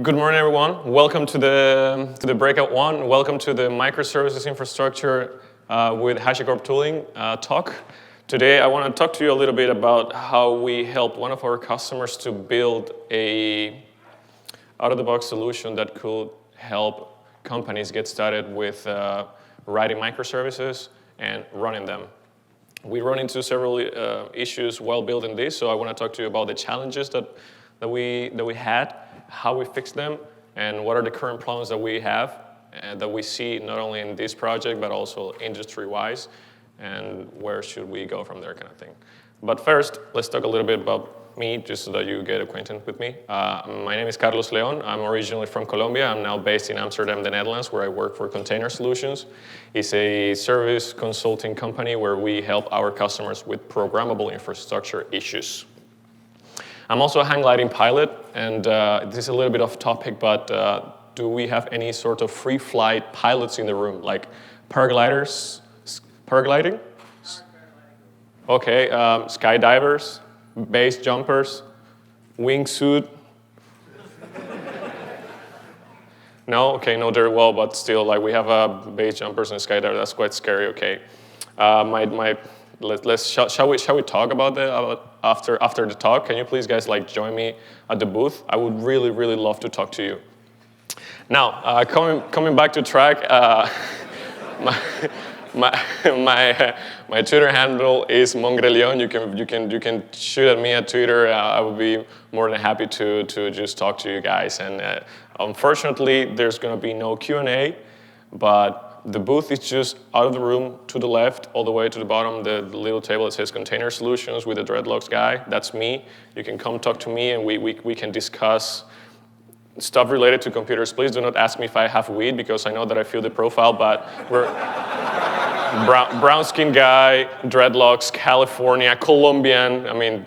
Good morning, everyone. Welcome to the breakout one. Welcome to the microservices infrastructure with HashiCorp tooling talk. Today, I want to talk to you a little bit about how we help one of our customers to build a out-of-the-box solution that could help companies get started with writing microservices and running them. We run into several issues while building this, so I want to talk to you about the challenges that we had, how we fixed them, and what are the current problems that we have and that we see not only in this project but also industry-wise, and where should we go from there, kind of thing. But first, let's talk a little bit about me, just so that you get acquainted with me. My name is Carlos Leon. I'm originally from Colombia. I'm now based in Amsterdam, the Netherlands, where I work for Container Solutions. It's a service consulting company where we help our customers with programmable infrastructure issues. I'm also a hang gliding pilot, and this is a little bit off topic, but do we have any sort of free flight pilots in the room, like paragliders? Paragliding? Okay, skydivers, base jumpers, wingsuit? No? Okay, no, very well, but still, like we have base jumpers and skydivers. That's quite scary. Okay, shall we talk about after the talk? Can you please guys join me at the booth? I would really love to talk to you. Now, coming back to track, my Twitter handle is Mongrelion. You can shoot at me at Twitter. I would be more than happy to just talk to you guys. And unfortunately, there's going to be no Q&A, but the booth is just out of the room to the left, all the way to the bottom, the little table that says Container Solutions with the dreadlocks guy. That's me. You can come talk to me, and we can discuss stuff related to computers. Please do not ask me if I have weed, because I know that I feel the profile, but we're brown skin guy, dreadlocks, California, Colombian. I mean,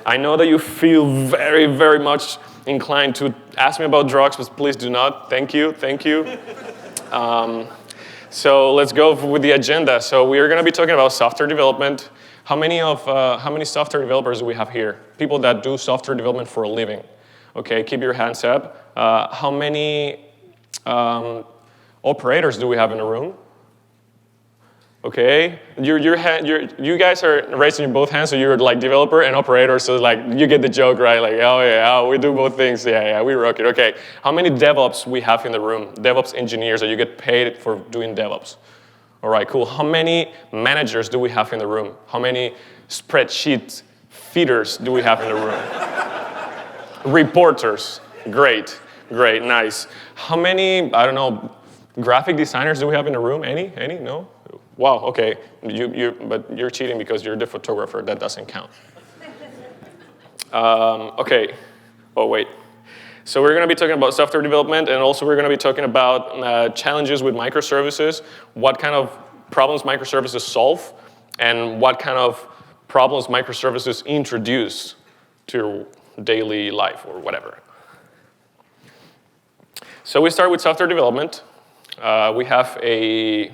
I know that you feel very much inclined to ask me about drugs, but please do not. Thank you. So let's go with the agenda. So we are going to be talking about software development. How many software developers do we have here? People that do software development for a living. Okay, keep your hands up. How many operators do we have in the room? Okay, you guys are raising both hands, so you're like developer and operator, so you get the joke, right? Like, oh yeah, we do both things. Yeah, we rock it. Okay, how many DevOps we have in the room? DevOps engineers, that you get paid for doing DevOps. All right, cool. How many managers do we have in the room? How many spreadsheet feeders do we have in the room? Reporters. Great, nice. How many, I don't know, graphic designers do we have in the room? Any? No? Wow, okay. But you're cheating because you're the photographer. That doesn't count. Okay. Oh, wait. So we're going to be talking about software development, and also we're going to be talking about challenges with microservices, what kind of problems microservices solve, and what kind of problems microservices introduce to daily life or whatever. So we start with software development. We have a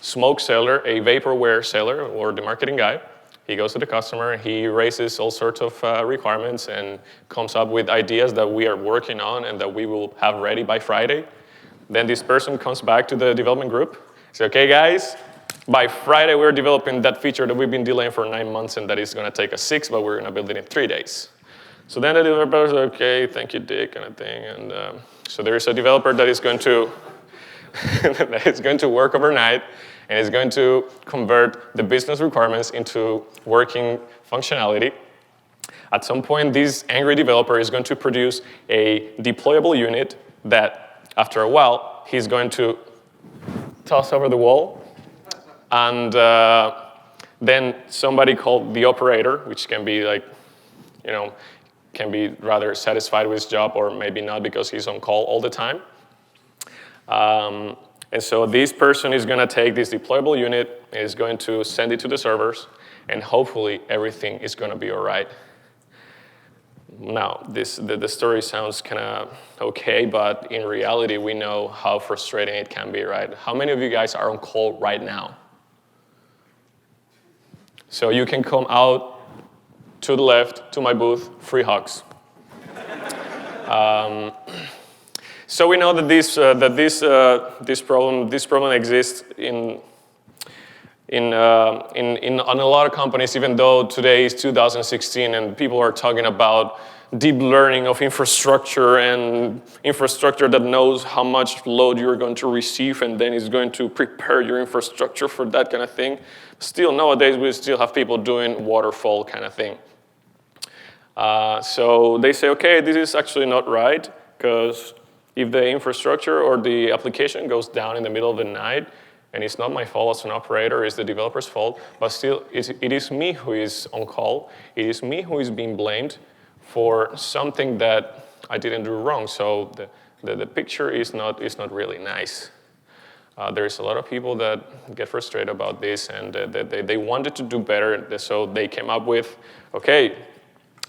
smoke seller, a vaporware seller, or the marketing guy. He goes to the customer, he raises all sorts of requirements and comes up with ideas that we are working on and that we will have ready by Friday. Then this person comes back to the development group, says, okay guys, by Friday we're developing that feature that we've been delaying for 9 months and that is going to take us 6, but we're going to build it in 3 days. So then the developer is okay, thank you, Dick, kind of thing. And so there is a developer that is going to work overnight and is going to convert the business requirements into working functionality. At some point, this angry developer is going to produce a deployable unit that, after a while, he's going to toss over the wall. And then somebody called the operator, which can be can be rather satisfied with his job or maybe not because he's on call all the time. And so this person is going to take this deployable unit and is going to send it to the servers, and hopefully everything is going to be all right. Now, the story sounds kind of okay, but in reality, we know how frustrating it can be, right? How many of you guys are on call right now? So you can come out to the left, to my booth, free hugs. So we know that this problem exists in a lot of companies, even though today is 2016 and people are talking about deep learning of infrastructure and infrastructure that knows how much load you're going to receive and then is going to prepare your infrastructure for that kind of thing. Still, nowadays, we still have people doing waterfall kind of thing. So they say, okay, this is actually not right, because if the infrastructure or the application goes down in the middle of the night, and it's not my fault as an operator, it's the developer's fault, but still, it is me who is on call. It is me who is being blamed for something that I didn't do wrong. So the picture is not really nice. There's a lot of people that get frustrated about this, and they wanted to do better, so they came up with, okay,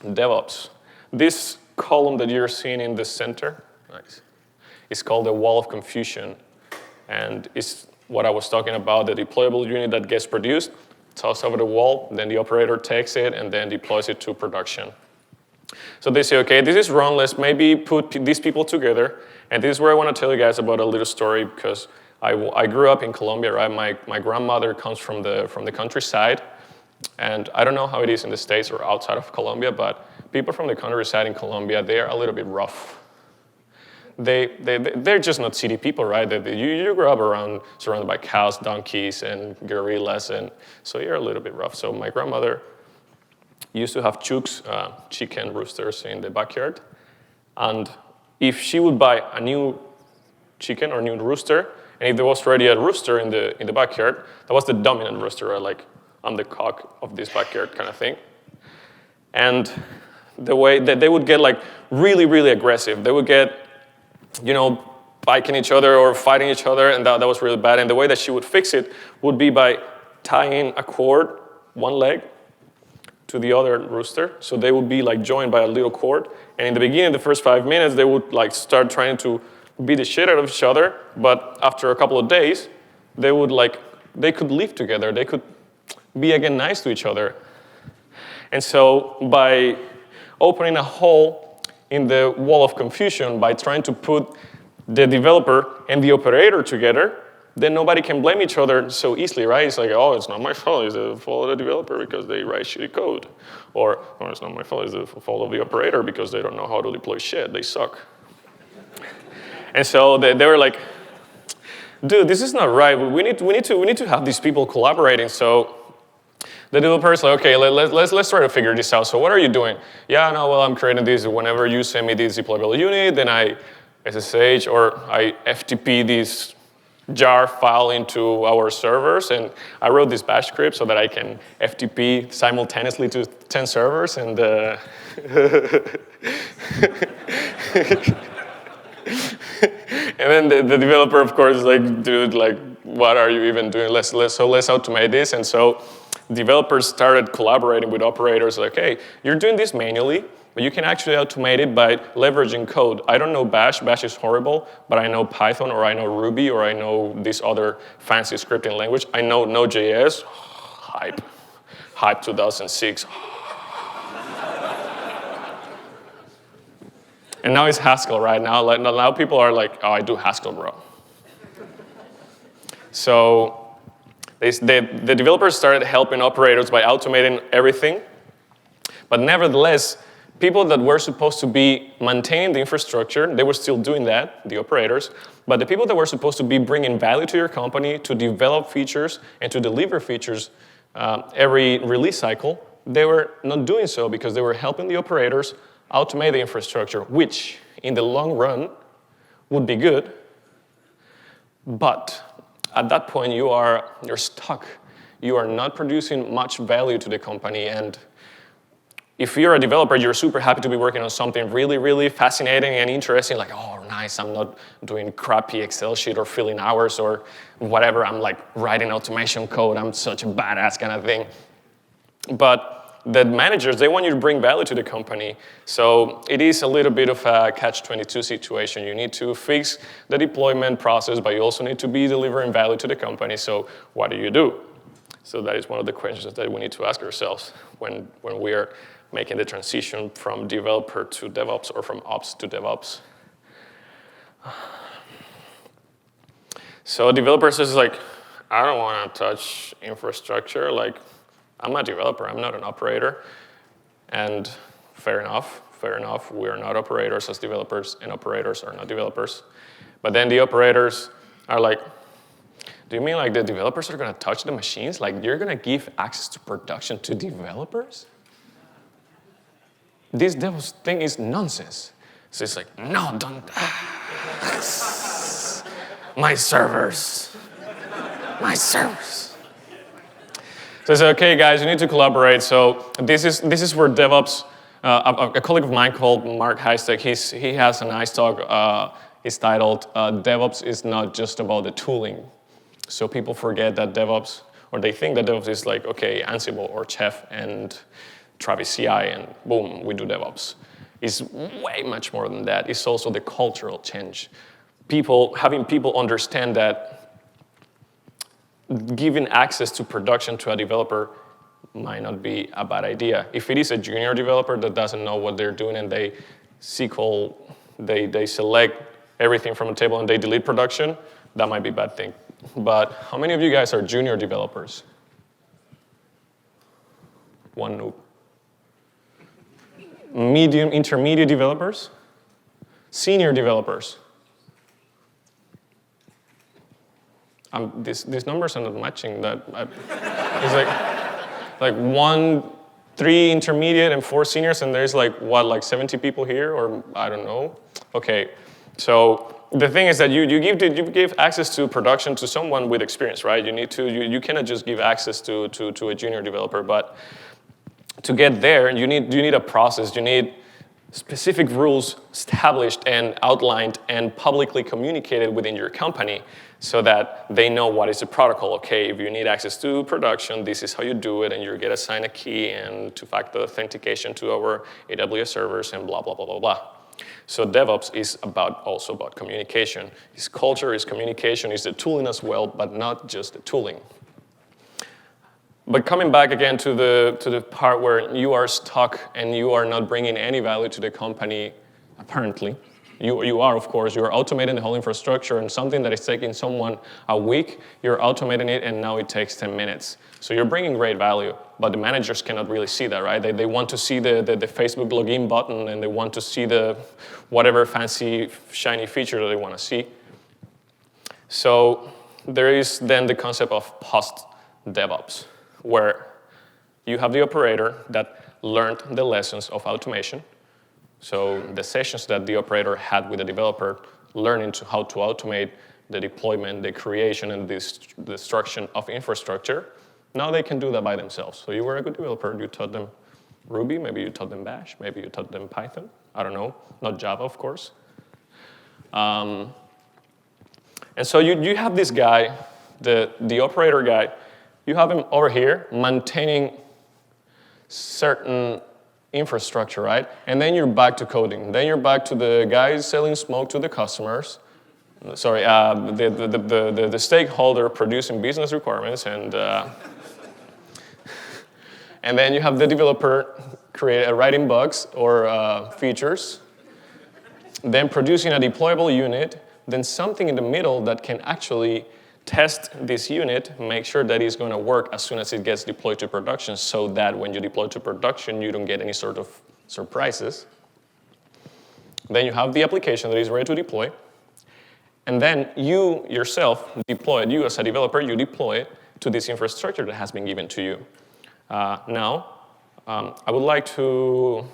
DevOps. This column that you're seeing in the center, nice, is called the wall of confusion, and it's what I was talking about, the deployable unit that gets produced, tossed over the wall, then the operator takes it and then deploys it to production. So they say, okay, this is wrong, let's maybe put these people together, and this is where I want to tell you guys about a little story, because I grew up in Colombia, right? My grandmother comes from the countryside, and I don't know how it is in the States or outside of Colombia, but people from the countryside in Colombia, they are a little bit rough. They're just not city people, right? You grew up surrounded by cows, donkeys, and gorillas, and so you're a little bit rough. So my grandmother used to have chooks, chicken roosters in the backyard, and if she would buy a new chicken or new rooster, and if there was already a rooster in the backyard, that was the dominant rooster, right? Like, I'm the cock of this backyard kind of thing. And the way that they would get like really, really aggressive, they would get, biking each other or fighting each other, and that was really bad. And the way that she would fix it would be by tying a cord, one leg, to the other rooster. So they would be like joined by a little cord. And in the beginning, the first 5 minutes, they would like start trying to beat the shit out of each other. But after a couple of days, they could live together. They could be again nice to each other. And so by opening a hole in the wall of confusion, by trying to put the developer and the operator together, then nobody can blame each other so easily, right? It's like, oh, it's not my fault, it's the fault of the developer because they write shitty code. Or, oh, it's not my fault, it's the fault of the operator because they don't know how to deploy shit, they suck. And so they were like, dude, this is not right, we need to have these people collaborating. So the developer is like, okay, let's try to figure this out. So what are you doing? Yeah, no, well, I'm creating this. Whenever you send me this deployable unit, then I SSH or I FTP this jar file into our servers. And I wrote this bash script so that I can FTP simultaneously to 10 servers. And and then the developer, of course, is like, dude, like, what are you even doing? Let's automate this. And so developers started collaborating with operators like, hey, you're doing this manually, but you can actually automate it by leveraging code. I don't know Bash. Bash is horrible, but I know Python, or I know Ruby, or I know this other fancy scripting language. I know Node.js. Hype 2006. And now it's Haskell, right? Now people are like, oh, I do Haskell, bro. So the developers started helping operators by automating everything. But nevertheless, people that were supposed to be maintaining the infrastructure, they were still doing that, the operators. But the people that were supposed to be bringing value to your company, to develop features and to deliver features every release cycle, they were not doing so because they were helping the operators automate the infrastructure, which in the long run would be good. But at that point, you're stuck. You are not producing much value to the company. And if you're a developer, you're super happy to be working on something really, really fascinating and interesting, like, oh, nice, I'm not doing crappy Excel sheet or filling hours or whatever. I'm like writing automation code. I'm such a badass kind of thing. But the managers, they want you to bring value to the company. So it is a little bit of a catch-22 situation. You need to fix the deployment process, but you also need to be delivering value to the company. So what do you do? So that is one of the questions that we need to ask ourselves when we are making the transition from developer to DevOps or from ops to DevOps. So developers is like, I don't want to touch infrastructure. Like, I'm a developer, I'm not an operator. And fair enough, we're not operators as developers, and operators are not developers. But then the operators are like, do you mean like the developers are going to touch the machines? Like, you're going to give access to production to developers? This DevOps thing is nonsense. So it's like, no, don't. My servers. So I said, okay, guys, you need to collaborate. So this is where DevOps, a colleague of mine called Mark Heistek, he has a nice talk. It's titled, DevOps is not just about the tooling. So people forget that DevOps, or they think that DevOps is like, okay, Ansible or Chef and Travis CI, and boom, we do DevOps. It's way much more than that. It's also the cultural change. Having people understand that giving access to production to a developer might not be a bad idea. If it is a junior developer that doesn't know what they're doing and they SQL, they select everything from a table and they delete production, that might be a bad thing. But how many of you guys are junior developers? One noob. Medium, intermediate developers? Senior developers? These numbers are not matching that. It's like 3 intermediate and 4 seniors, and there's like 70 people here, or I don't know. Okay, so the thing is that you give access to production to someone with experience, right? You cannot just give access to a junior developer, but to get there, you need a process. You need specific rules established and outlined and publicly communicated within your company so that they know what is the protocol. Okay, if you need access to production, this is how you do it, and you get assigned a key and two-factor authentication to our AWS servers and blah, blah, blah, blah, blah. So DevOps is also about communication. It's culture, it's communication, it's the tooling as well, but not just the tooling. But coming back again to the part where you are stuck and you are not bringing any value to the company, apparently. You are, of course, you're automating the whole infrastructure, and something that is taking someone a week, you're automating it, and now it takes 10 minutes. So you're bringing great value, but the managers cannot really see that, right? They want to see the Facebook login button, and they want to see the whatever fancy, shiny feature that they want to see. So there is then the concept of post-DevOps, where you have the operator that learned the lessons of automation. So the sessions that the operator had with the developer, learning how to automate the deployment, the creation, and the destruction of infrastructure, now they can do that by themselves. So you were a good developer, you taught them Ruby, maybe you taught them Bash, maybe you taught them Python, I don't know, not Java, of course. And so you have this guy, the operator guy, you have him over here maintaining certain infrastructure, right? And then you're back to coding. Then you're back to the guys selling smoke to the customers. Sorry, the stakeholder producing business requirements, and then you have the developer writing bugs or features. Then producing a deployable unit. Then something in the middle that can actually test this unit, make sure that it's going to work as soon as it gets deployed to production, so that when you deploy to production, you don't get any sort of surprises. Then you have the application that is ready to deploy. And then you yourself deploy it. You as a developer, you deploy it to this infrastructure that has been given to you. Now, I would like to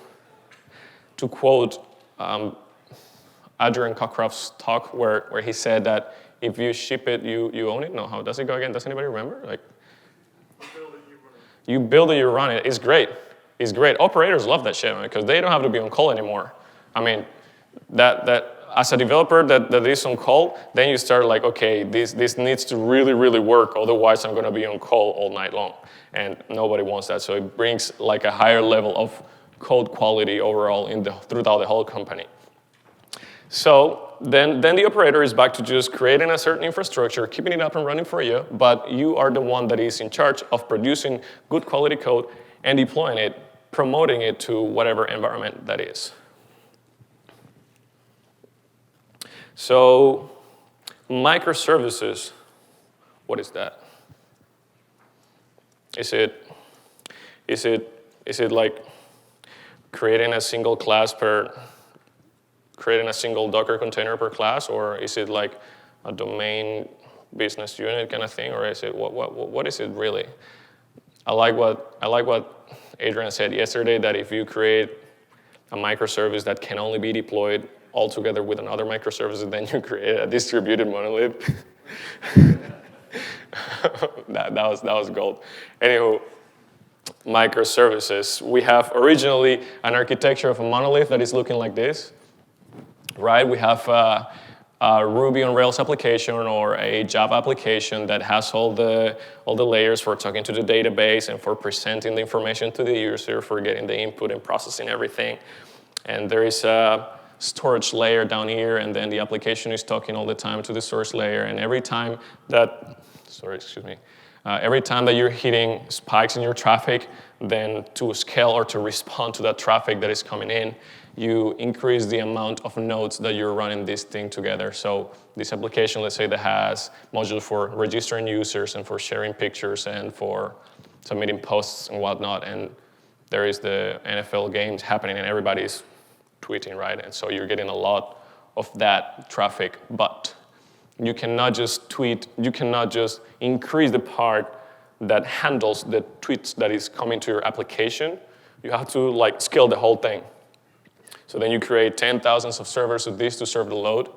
quote Adrian Cockcroft's talk where he said that if you ship it, you own it. No, how does it go again? Does anybody remember? Like, you build it, you run it. It's great. It's great. Operators love that shit, because they don't have to be on call anymore. I mean, that as a developer that is on call, then you start like, okay, this needs to really, really work. Otherwise, I'm going to be on call all night long, and nobody wants that. So it brings like a higher level of code quality overall throughout the whole company. So then the operator is back to just creating a certain infrastructure, keeping it up and running for you, but you are the one that is in charge of producing good quality code and deploying it promoting it to whatever environment that is. So microservices, what is that? Is it like creating a single class creating a single Docker container per class, or is it like a domain business unit kind of thing, or is it what is it really? I like what Adrian said yesterday, that if you create a microservice that can only be deployed all together with another microservice, then you create a distributed monolith. that was gold. Anywho, microservices. We have originally an architecture of a monolith that is looking like this, right? We have a Ruby on Rails application or a Java application that has all the layers for talking to the database and for presenting the information to the user, for getting the input and processing everything. And there is a storage layer down here, and then the application is talking all the time to the source layer. And every time that, every time that you're hitting spikes in your traffic, then to scale or to respond to that traffic that is coming in, you increase the amount of nodes that you're running this thing together. So this application, let's say, that has modules for registering users and for sharing pictures and for submitting posts and whatnot, and there is the NFL games happening and everybody's tweeting, right? And so you're getting a lot of that traffic, but you cannot just tweet, you cannot just increase the part that handles the tweets that is coming to your application. You have to like scale the whole thing. So then you create 10,000s of servers of this to serve the load,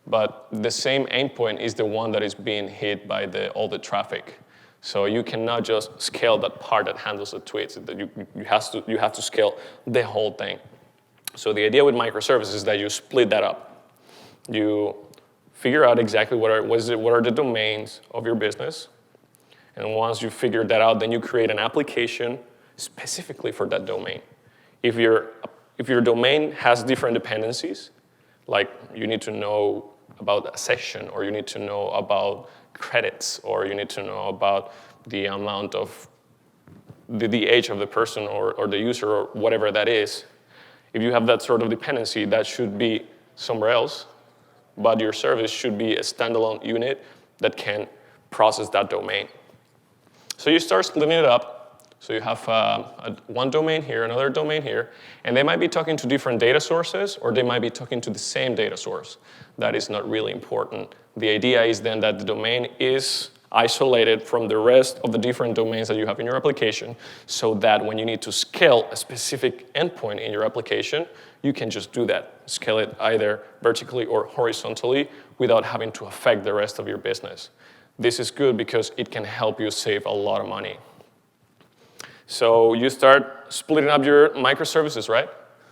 but the same endpoint is the one that is being hit by all the traffic. So you cannot just scale that part that handles the tweets. You have to scale the whole thing. So the idea with microservices is that you split that up. You figure out exactly what are the domains of your business, and once you figure that out, then you create an application specifically for that domain. If your domain has different dependencies, like you need to know about a session, or you need to know about credits, or you need to know about the amount of the age of the person or the user or whatever that is, if you have that sort of dependency, that should be somewhere else, but your service should be a standalone unit that can process that domain. So you start splitting it up. So you have one domain here, another domain here, and they might be talking to different data sources, or they might be talking to the same data source. That is not really important. The idea is then that the domain is isolated from the rest of the different domains that you have in your application, so that when you need to scale a specific endpoint in your application, you can just do that. Scale it either vertically or horizontally without having to affect the rest of your business. This is good because it can help you save a lot of money. So you start splitting up your microservices, right?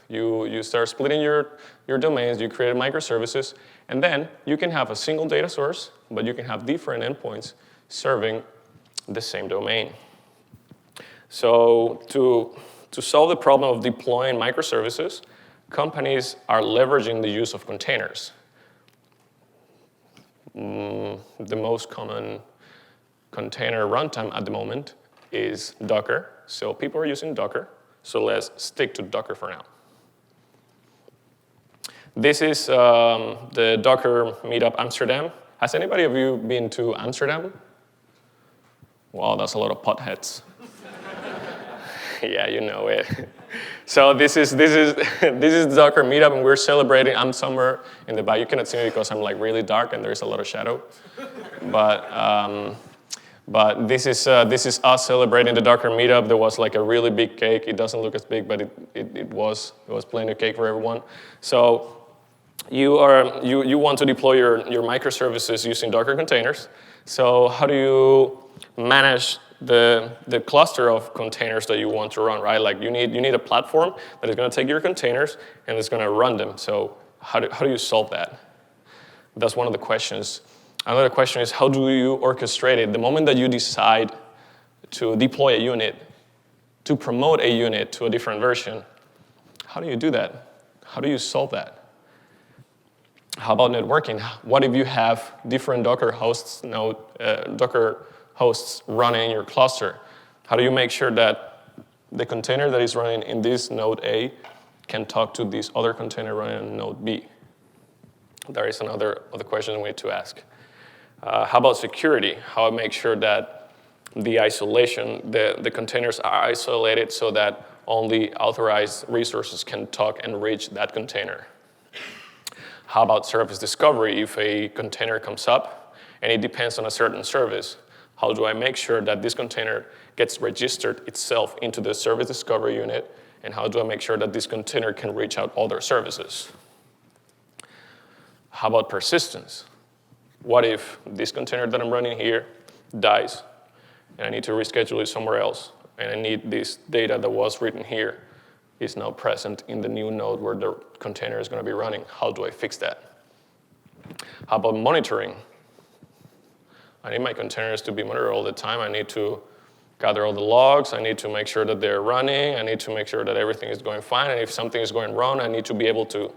You start splitting your domains, you create microservices, and then you can have a single data source, but you can have different endpoints serving the same domain. So to solve the problem of deploying microservices, companies are leveraging the use of containers. The most common container runtime at the moment is Docker. So people are using Docker. So let's stick to Docker for now. This is the Docker meetup Amsterdam. Has anybody of you been to Amsterdam? Wow, that's a lot of potheads. Yeah, you know it. So this is the Docker meetup, and we're celebrating. I'm somewhere in the back. You cannot see me because I'm like really dark and there's a lot of shadow. But this is us celebrating the Docker meetup. There was like a really big cake. It doesn't look as big, but it was plenty of cake for everyone. So you want to deploy your microservices using Docker containers. So how do you manage the cluster of containers that you want to run, right? Like you need a platform that is going to take your containers and it's going to run them. So how do you solve that? That's one of the questions. Another question is, how do you orchestrate it? The moment that you decide to deploy a unit, to promote a unit to a different version, how do you do that? How do you solve that? How about networking? What if you have different Docker hosts running in your cluster? How do you make sure that the container that is running in this node A can talk to this other container running on node B. There is other question we need to ask. How about security? How I make sure that the isolation, the containers are isolated so that only authorized resources can talk and reach that container. How about service discovery? If a container comes up and it depends on a certain service, how do I make sure that this container gets registered itself into the service discovery unit, and how do I make sure that this container can reach out other services? How about persistence? What if this container that I'm running here dies, and I need to reschedule it somewhere else, and I need this data that was written here is now present in the new node where the container is going to be running? How do I fix that? How about monitoring? I need my containers to be monitored all the time. I need to gather all the logs. I need to make sure that they're running. I need to make sure that everything is going fine. And if something is going wrong, I need to be able to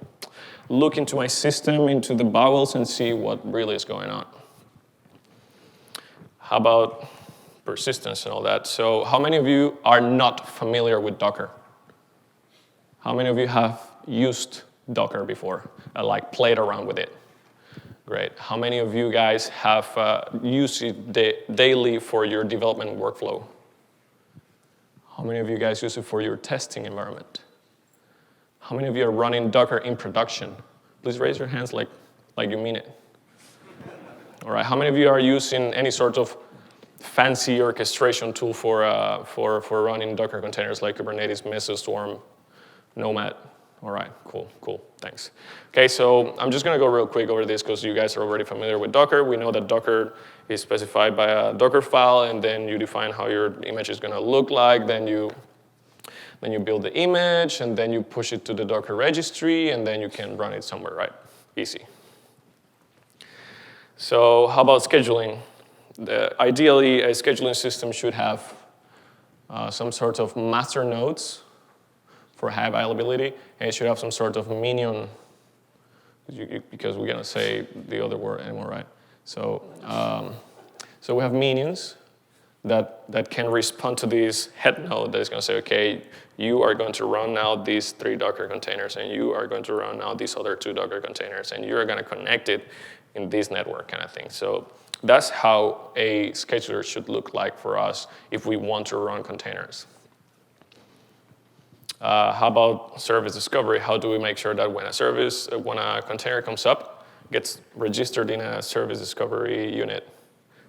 look into my system, into the bubbles, and see what really is going on. How about persistence and all that? So how many of you are not familiar with Docker? How many of you have used Docker before, like played around with it? Great. How many of you guys have used it daily for your development workflow? How many of you guys use it for your testing environment? How many of you are running Docker in production? Please raise your hands like you mean it. All right. How many of you are using any sort of fancy orchestration tool for running Docker containers like Kubernetes, Mesoswarm, Nomad? All right, cool, thanks. Okay, so I'm just gonna go real quick over this because you guys are already familiar with Docker. We know that Docker is specified by a Docker file, and then you define how your image is gonna look like. Then you build the image, and then you push it to the Docker registry, and then you can run it somewhere, right? Easy. So how about scheduling? Ideally, a scheduling system should have some sort of master nodes for high availability, and it should have some sort of minion, because we're gonna say the other word anymore, right? So we have minions that can respond to this head node that is gonna say, okay, you are going to run now these 3 Docker containers, and you are going to run now these other 2 Docker containers, and you're gonna connect it in this network kind of thing. So that's how a scheduler should look like for us if we want to run containers. How about service discovery? How do we make sure that when a container comes up, gets registered in a service discovery unit?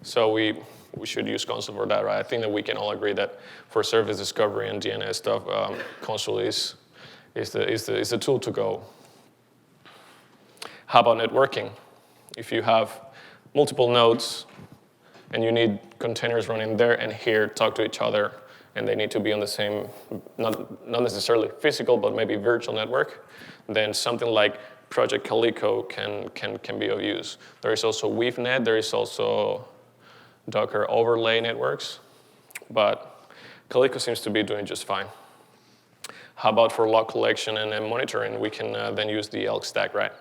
So we should use Consul for that, right? I think that we can all agree that for service discovery and DNS stuff, Consul is the tool to go. How about networking? If you have multiple nodes and you need containers running there and here talk to each other, and they need to be on the same, not necessarily physical, but maybe virtual network, then something like Project Calico can be of use. There is also WeaveNet, there is also Docker overlay networks, but Calico seems to be doing just fine. How about for log collection and then monitoring? We can then use the Elk stack, right?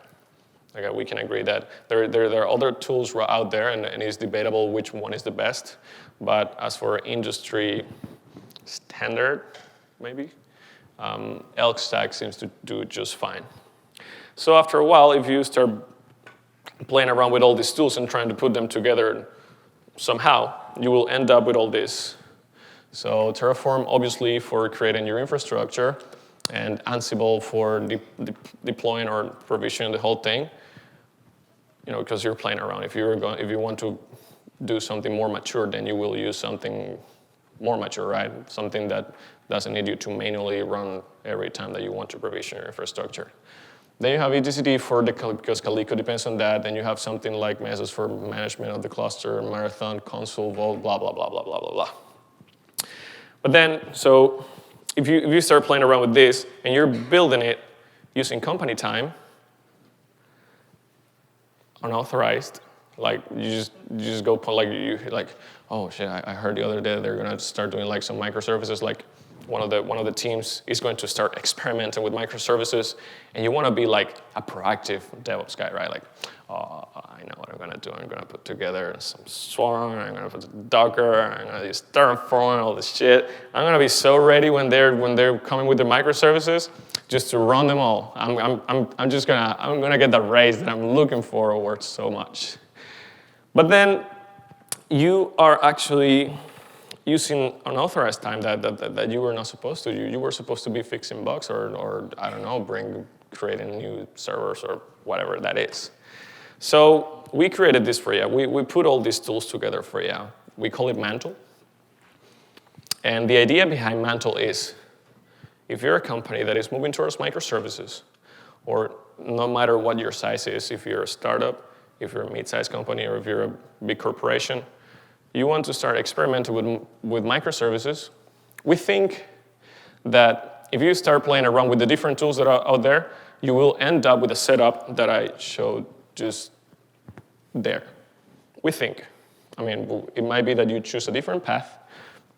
Okay, we can agree that there are other tools out there, and it's debatable which one is the best. But as for industry standard, maybe, Elk stack seems to do just fine. So after a while, if you start playing around with all these tools and trying to put them together somehow, you will end up with all this. So Terraform, obviously, for creating your infrastructure, and Ansible for deploying or provisioning the whole thing, because you're playing around. If you want to do something more mature, then you will use something more mature, right? Something that doesn't need you to manually run every time that you want to provision your infrastructure. Then you have etcd because Calico depends on that. Then you have something like Mesos for management of the cluster, Marathon, Consul, Vault, blah, blah, blah, blah, blah, blah, blah. But then, so if you start playing around with this and you're building it using company time, unauthorized, like you just go like oh shit, I heard the other day they're gonna start doing like some microservices, like one of the teams is going to start experimenting with microservices, and you want to be like a proactive DevOps guy, right? Like, oh, I know what I'm going to do. I'm going to put together some Swarm. I'm going to put Docker. I'm going to use Terraform, all this shit. I'm going to be so ready when they're coming with the microservices, just to run them all. I'm gonna get the raise that I'm looking forward so much. But then you are actually using unauthorized time that you were not supposed to. You were supposed to be fixing bugs or I don't know, creating new servers or whatever that is. So we created this for you. We put all these tools together for you. We call it Mantle. And the idea behind Mantle is, if you're a company that is moving towards microservices, or no matter what your size is, if you're a startup, if you're a mid-sized company, or if you're a big corporation, you want to start experimenting with microservices, we think that if you start playing around with the different tools that are out there, you will end up with a setup that I showed just there. We think. I mean, it might be that you choose a different path,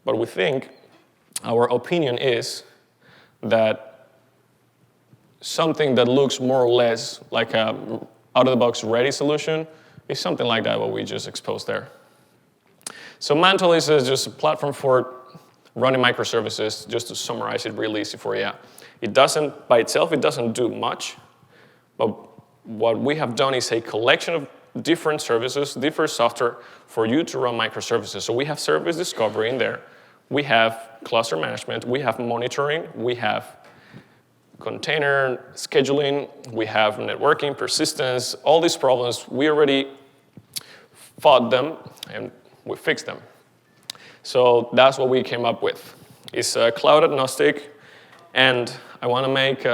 but we think, our opinion is, that something that looks more or less like a out-of-the-box ready solution is something like that, what we just exposed there. So Mantle is just a platform for running microservices, just to summarize it really easy for you. It doesn't, by itself, it doesn't do much, but what we have done is a collection of different services, different software for you to run microservices. So we have service discovery in there. We have cluster management, we have monitoring, we have container scheduling, we have networking, persistence, all these problems, we already fought them and we fixed them. So that's what we came up with. It's cloud agnostic, and I want to make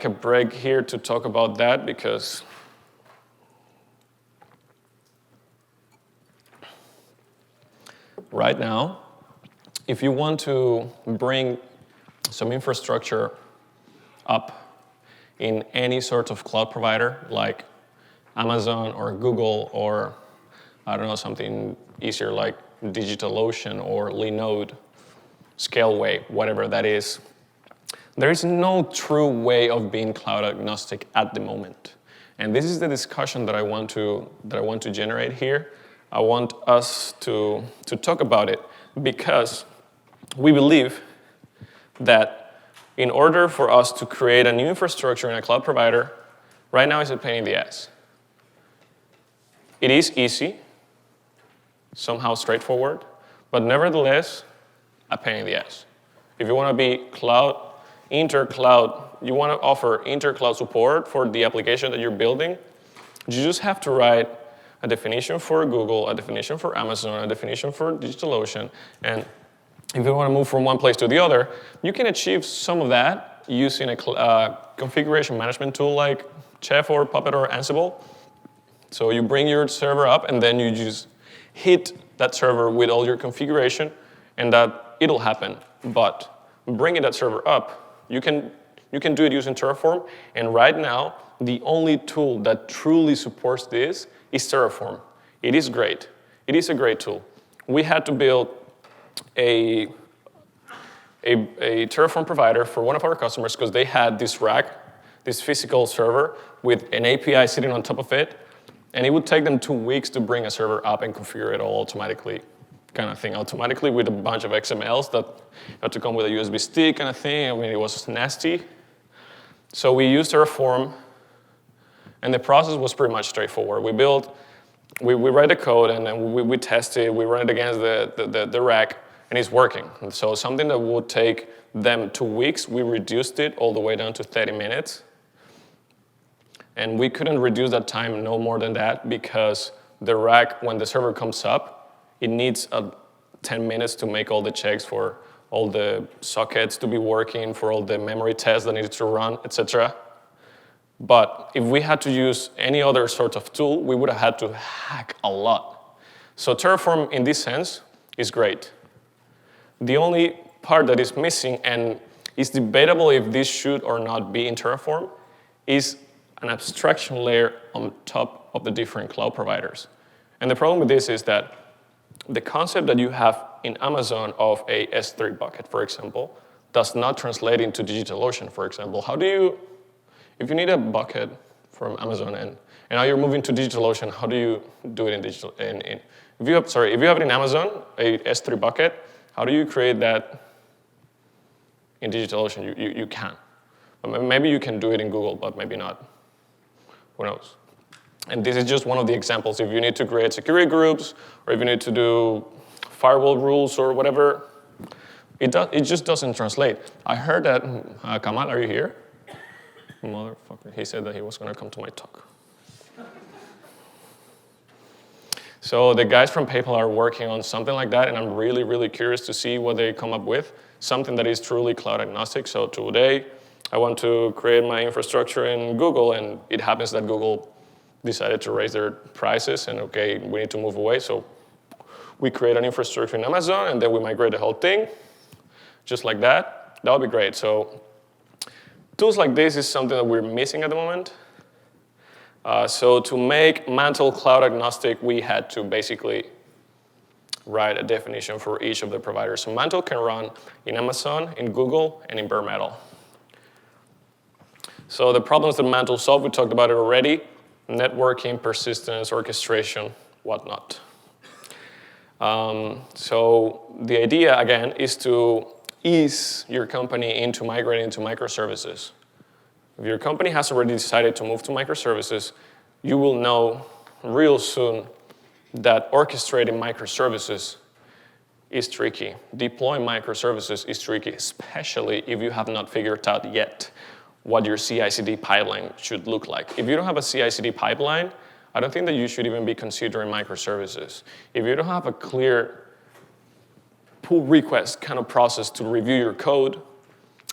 a break here to talk about that because right now, if you want to bring some infrastructure up in any sort of cloud provider, like Amazon or Google or, I don't know, something easier like DigitalOcean or Linode, Scaleway, whatever that is, there is no true way of being cloud agnostic at the moment. And this is the discussion that I want to generate here. I want us to talk about it because we believe that in order for us to create a new infrastructure in a cloud provider, right now it's a pain in the ass. It is easy, somehow straightforward, but nevertheless, a pain in the ass. If you want to be inter-cloud, you want to offer inter-cloud support for the application that you're building, you just have to write a definition for Google, a definition for Amazon, a definition for DigitalOcean, and if you want to move from one place to the other, you can achieve some of that using a configuration management tool like Chef or Puppet or Ansible. So you bring your server up, and then you just hit that server with all your configuration, and that it'll happen. But bringing that server up, you can do it using Terraform, and right now, the only tool that truly supports this is Terraform. It is great. It is a great tool. We had to build a Terraform provider for one of our customers because they had this rack, this physical server with an API sitting on top of it, and it would take them 2 weeks to bring a server up and configure it all automatically, kind of thing, automatically with a bunch of XMLs that had to come with a USB stick kind of thing. I mean, it was nasty. So we used Terraform, and the process was pretty much straightforward. We write the code, and then we test it, we run it against the rack, and it's working. And so something that would take them 2 weeks, we reduced it all the way down to 30 minutes. And we couldn't reduce that time no more than that because the rack, when the server comes up, it needs 10 minutes to make all the checks for all the sockets to be working, for all the memory tests that needed to run, etc. But if we had to use any other sort of tool, we would have had to hack a lot. So Terraform, in this sense, is great. The only part that is missing, and is debatable if this should or not be in Terraform, is an abstraction layer on top of the different cloud providers. And the problem with this is that the concept that you have in Amazon of a S3 bucket, for example, does not translate into DigitalOcean, for example. How do you, if you need a bucket from Amazon and now you're moving to DigitalOcean, how do you do it in digital? If you have it in Amazon, a S3 bucket, how do you create that in DigitalOcean? You can. Maybe you can do it in Google, but maybe not. Who knows? And this is just one of the examples. If you need to create security groups, or if you need to do firewall rules or whatever, it just doesn't translate. I heard that, Kamal, are you here? Motherfucker, he said that he was gonna come to my talk. So the guys from PayPal are working on something like that, and I'm really, really curious to see what they come up with, something that is truly cloud agnostic. So today, I want to create my infrastructure in Google, and it happens that Google decided to raise their prices, and okay, we need to move away, so we create an infrastructure in Amazon, and then we migrate the whole thing, just like that. That would be great. So tools like this is something that we're missing at the moment. So to make Mantle cloud agnostic, we had to basically write a definition for each of the providers. So Mantle can run in Amazon, in Google, and in bare metal. So the problems that Mantle solved, we talked about it already: networking, persistence, orchestration, whatnot. So the idea, again, is to ease your company into migrating to microservices. If your company has already decided to move to microservices, you will know real soon that orchestrating microservices is tricky. Deploying microservices is tricky, especially if you have not figured out yet what your CI/CD pipeline should look like. If you don't have a CI/CD pipeline, I don't think that you should even be considering microservices. If you don't have a clear pull request kind of process to review your code,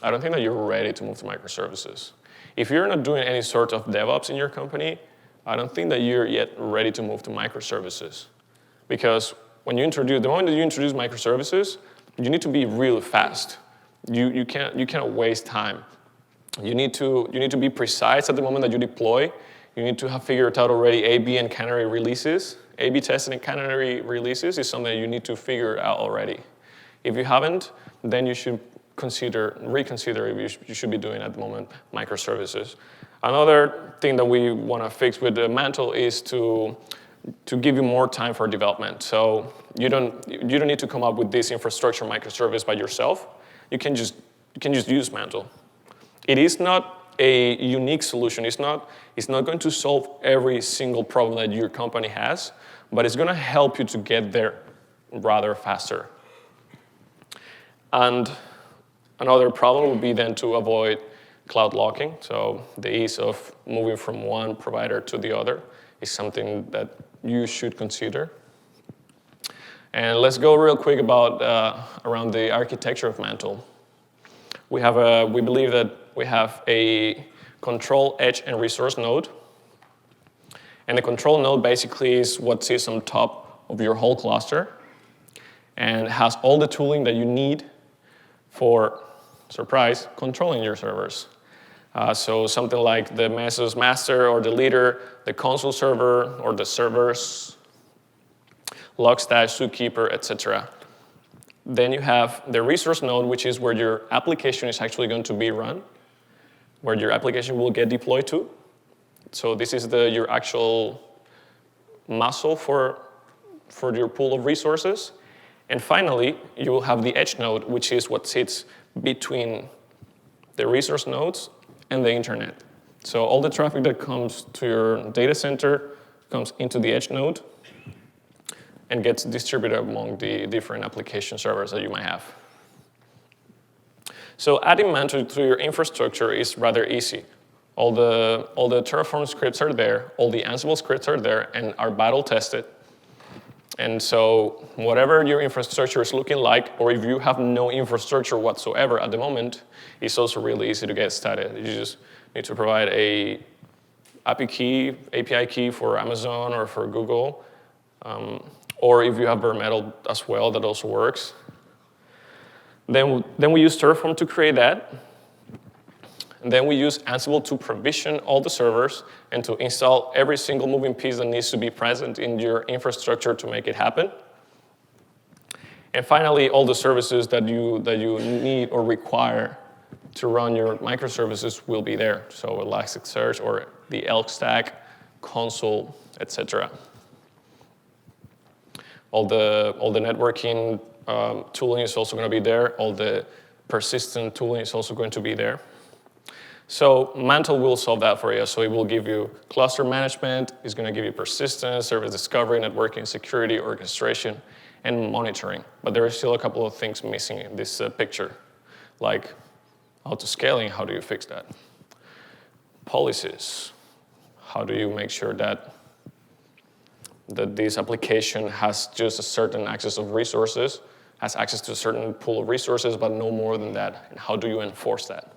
I don't think that you're ready to move to microservices. If you're not doing any sort of DevOps in your company, I don't think that you're yet ready to move to microservices. Because the moment that you introduce microservices, you need to be really fast. You can't waste time. You need to be precise at the moment that you deploy. You need to have figured out already A/B and canary releases. A/B testing and canary releases is something that you need to figure out already. If you haven't, then you should reconsider if you should be doing at the moment microservices. Another thing that we want to fix with the Mantle is to give you more time for development. So you don't need to come up with this infrastructure microservice by yourself. You can just use Mantle. It is not a unique solution. It's not going to solve every single problem that your company has, but it's going to help you to get there rather faster. And another problem would be then to avoid cloud locking. So the ease of moving from one provider to the other is something that you should consider. And let's go real quick about around the architecture of Mantle. We believe that we have a control, edge, and resource node. And the control node basically is what sits on top of your whole cluster and has all the tooling that you need for, surprise, controlling your servers. So something like the Mesos master or the leader, the Consul server or the servers, Logstash, Zookeeper, etc. Then you have the resource node, which is where your application is actually going to be run, where your application will get deployed to. So this is your actual muscle for your pool of resources. And finally, you will have the edge node, which is what sits between the resource nodes and the internet. So all the traffic that comes to your data center comes into the edge node and gets distributed among the different application servers that you might have. So adding Mantle to your infrastructure is rather easy. All the Terraform scripts are there, all the Ansible scripts are there, and are battle tested. And so whatever your infrastructure is looking like, or if you have no infrastructure whatsoever at the moment, it's also really easy to get started. You just need to provide a API key for Amazon or for Google, or if you have bare metal as well, that also works. Then we use Terraform to create that. And then we use Ansible to provision all the servers and to install every single moving piece that needs to be present in your infrastructure to make it happen. And finally, all the services that you need or require to run your microservices will be there. So Elasticsearch or the Elk stack, Consul, etc. All the networking tooling is also going to be there. All the persistent tooling is also going to be there. So Mantle will solve that for you. So it will give you cluster management. It's going to give you persistence, service discovery, networking, security, orchestration, and monitoring. But there are still a couple of things missing in this picture, like auto-scaling. How do you fix that? Policies. How do you make sure that this application has just a certain access of resources, has access to a certain pool of resources, but no more than that? And how do you enforce that?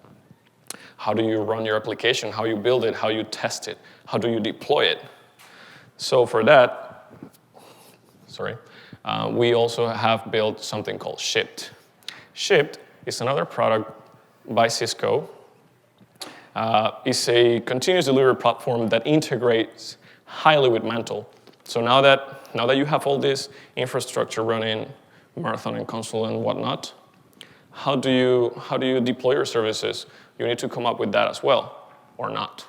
How do you run your application? How you build it? How you test it? How do you deploy it? So for that, we also have built something called Shipped. Shipped is another product by Cisco. It's a continuous delivery platform that integrates highly with Mantle. So now that you have all this infrastructure running, Marathon and Consul and whatnot, how do you deploy your services? You need to come up with that as well, or not.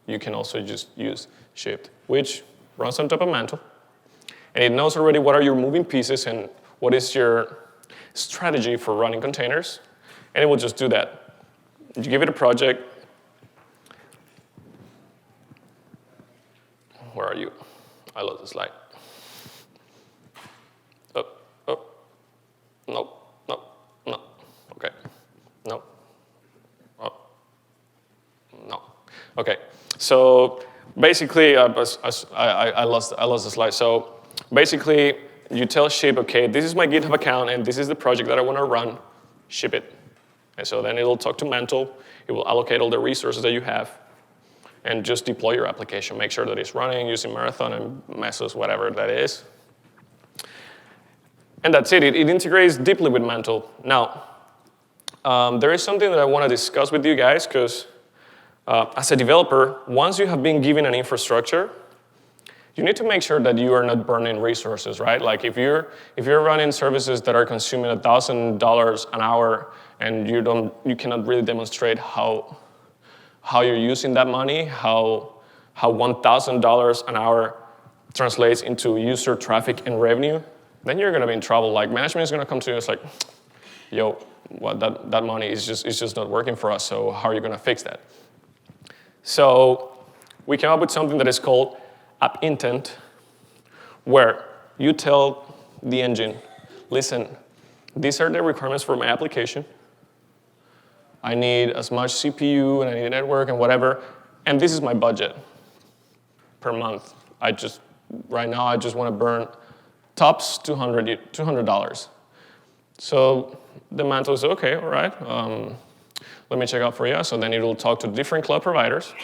You can also just use Shipped, which runs on top of Mantle, and it knows already what are your moving pieces and what is your strategy for running containers, and it will just do that. You give it a project. Where are you? I lost the slide. No. Okay. No. No. Okay. So basically, I lost the slide. So basically, you tell Ship, okay, this is my GitHub account, and this is the project that I want to run. Ship it. And so then it'll talk to Mantle. It will allocate all the resources that you have, and just deploy your application. Make sure that it's running using Marathon and Mesos, whatever that is. And that's it. It integrates deeply with Mantle. Now, there is something that I want to discuss with you guys, because as a developer, once you have been given an infrastructure, you need to make sure that you are not burning resources, right? Like if you're running services that are consuming $1,000 an hour, and you cannot really demonstrate how you're using that money, how $1,000 an hour translates into user traffic and revenue, then you're going to be in trouble. Like management is going to come to you and it's like, yo, that money is just not working for us, so how are you going to fix that? So we came up with something that is called app intent, where you tell the engine, listen, these are the requirements for my application. I need as much CPU, and I need a network and whatever, and this is my budget per month. Right now, I just want to burn tops $200. So the Mantle is okay, all right. Let me check out for you. So then it will talk to different cloud providers,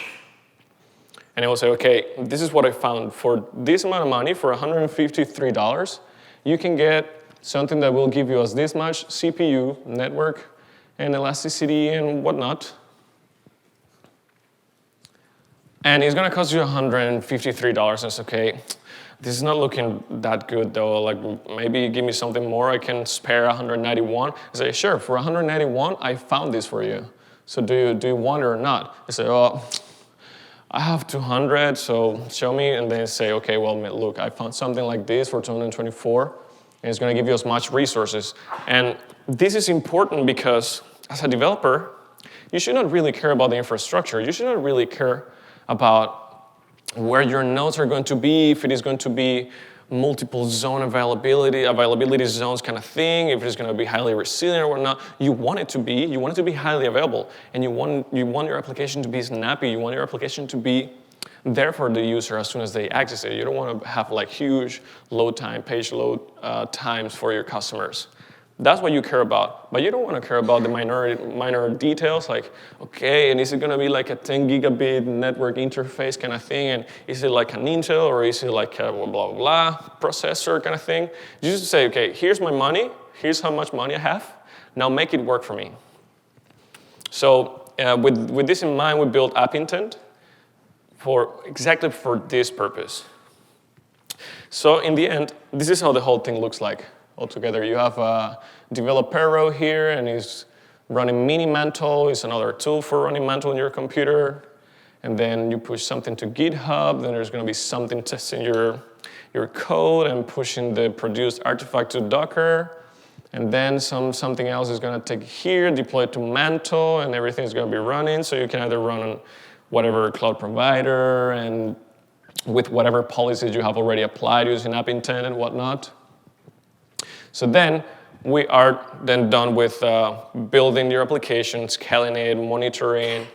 and it will say, okay, this is what I found. For this amount of money, for $153, you can get something that will give you as this much CPU, network, and elasticity and whatnot. And it's going to cost you $153. And it's okay. This is not looking that good though. Like maybe give me something more. I can spare 191. I say, sure, for 191, I found this for you. So do you want it or not? I say, oh, I have 200, so show me. And then say, okay, well, look, I found something like this for 224, and it's going to give you as much resources. And this is important because as a developer, you should not really care about the infrastructure. You should not really care about where your nodes are going to be, if it is going to be multiple zone availability zones kind of thing, if it's going to be highly resilient or whatnot. You want it to be highly available, and you want your application to be snappy. You want your application to be there for the user as soon as they access it. You don't want to have like huge page load times for your customers. That's what you care about. But you don't want to care about the minor details, like, okay, and is it going to be like a 10 gigabit network interface kind of thing? And is it like an Intel, or is it like a blah, blah, blah processor kind of thing? You just say, okay, here's my money. Here's how much money I have. Now make it work for me. So with this in mind, we built app intent exactly for this purpose. So in the end, this is how the whole thing looks like. altogether. You have a developer here, and he's running mini Mantle. It's another tool for running Mantle on your computer. And then you push something to GitHub, then there's going to be something testing your code and pushing the produced artifact to Docker. And then something else is going to take here, deploy it to Mantle, and everything's going to be running. So you can either run on whatever cloud provider and with whatever policies you have already applied using app intent and whatnot. So then we are then done with building your application, scaling it, monitoring,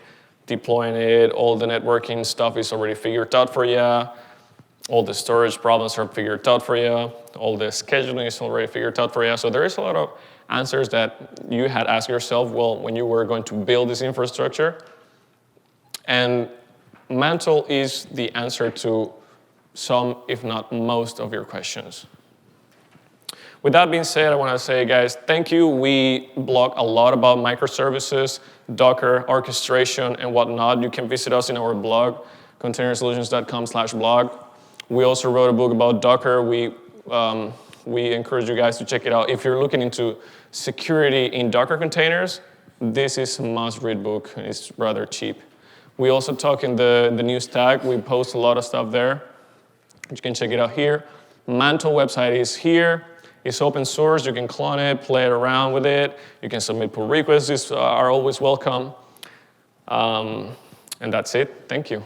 deploying it. All the networking stuff is already figured out for you. All the storage problems are figured out for you. All the scheduling is already figured out for you. So there is a lot of answers that you had asked yourself, well, when you were going to build this infrastructure. And Mantle is the answer to some, if not most, of your questions. With that being said, I want to say, guys, thank you. We blog a lot about microservices, Docker, orchestration, and whatnot. You can visit us in our blog, containersolutions.com/blog. We also wrote a book about Docker. We encourage you guys to check it out. If you're looking into security in Docker containers, this is a must-read book. It's rather cheap. We also talk in the news tag. We post a lot of stuff there. You can check it out here. Mantle website is here. It's open source. You can clone it, play around with it. You can submit pull requests. These are always welcome. And that's it. Thank you.